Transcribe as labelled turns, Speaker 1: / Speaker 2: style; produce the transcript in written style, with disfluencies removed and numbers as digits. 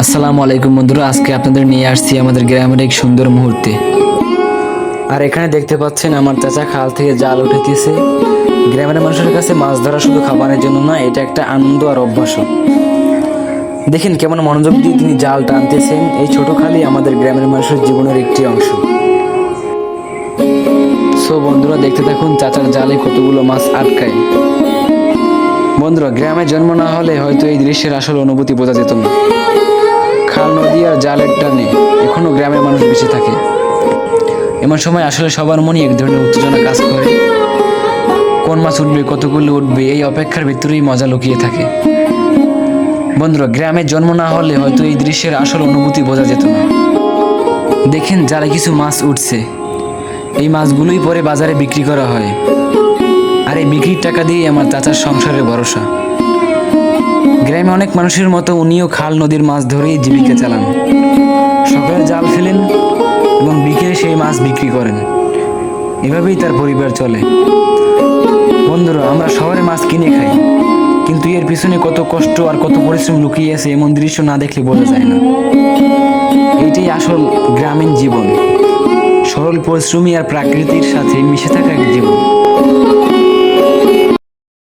Speaker 1: আসসালামু আলাইকুম বন্ধুরা, আজকে আপনাদের নিয়ে আসছি আমাদের গ্রামের এক সুন্দর মুহূর্তে। আর এখানে দেখতে পাচ্ছেন আমার চাচা খাল থেকে জাল উঠাইতেছে। গ্রামের মানুষের কাছে মাছ ধরা শুধু খাবারের জন্য না, এটা একটা আনন্দ আর অভ্যাসও। দেখেন কেমন মনোযোগ দিয়ে তিনি জাল টানতেছেন। এই ছোট খালই আমাদের গ্রামের মানুষের জীবনের একটি অংশ। সো বন্ধুরা, দেখতে থাকুন চাচার জালে কতগুলো মাছ আটকায়। বন্ধুরা, গ্রামে জন্ম না হলে হয়তো এই দৃশ্যের আসল অনুভূতি বোঝা যেত না। খাল, নদী আর জালের টানে এখনো গ্রামের মানুষ বেঁচে থাকে। এমন সময় আসলে সবার মনে এক ধরনের উত্তেজনা কাজ করে। কোন মাছ উঠবে, কতগুলো উঠবে, এই অপেক্ষার ভিতরেই মজা লুকিয়ে থাকে। বন্ধুরা, গ্রামে জন্ম না হলে হয়তো এই দৃশ্যের আসল অনুভূতি বোঝা যেত না। দেখেন জালে কিছু মাছ উঠছে। এই মাছগুলোই পরে বাজারে বিক্রি করা হয়। আর এই বিক্রির টাকা দিয়েই আমার চাচার সংসারের ভরসা। গ্রামে অনেক মানুষের মতো উনিও খাল, নদীর মাছ ধরেই জীবিকা চালান। সকালে জাল ফেলেন এবং বিকেলে সেই মাছ বিক্রি করেন। এভাবেই তার পরিবার চলে। বন্ধুরা, আমরা শহরে মাছ কিনে খাই, কিন্তু এর পিছনে কত কষ্ট আর কত পরিশ্রম লুকিয়ে আছে এমন দৃশ্য না দেখলে বোঝা যায় না। এইটাই আসল গ্রামীণ জীবন, সরল, পরিশ্রমী আর প্রাকৃতির সাথে মিশে থাকা এক জীবন।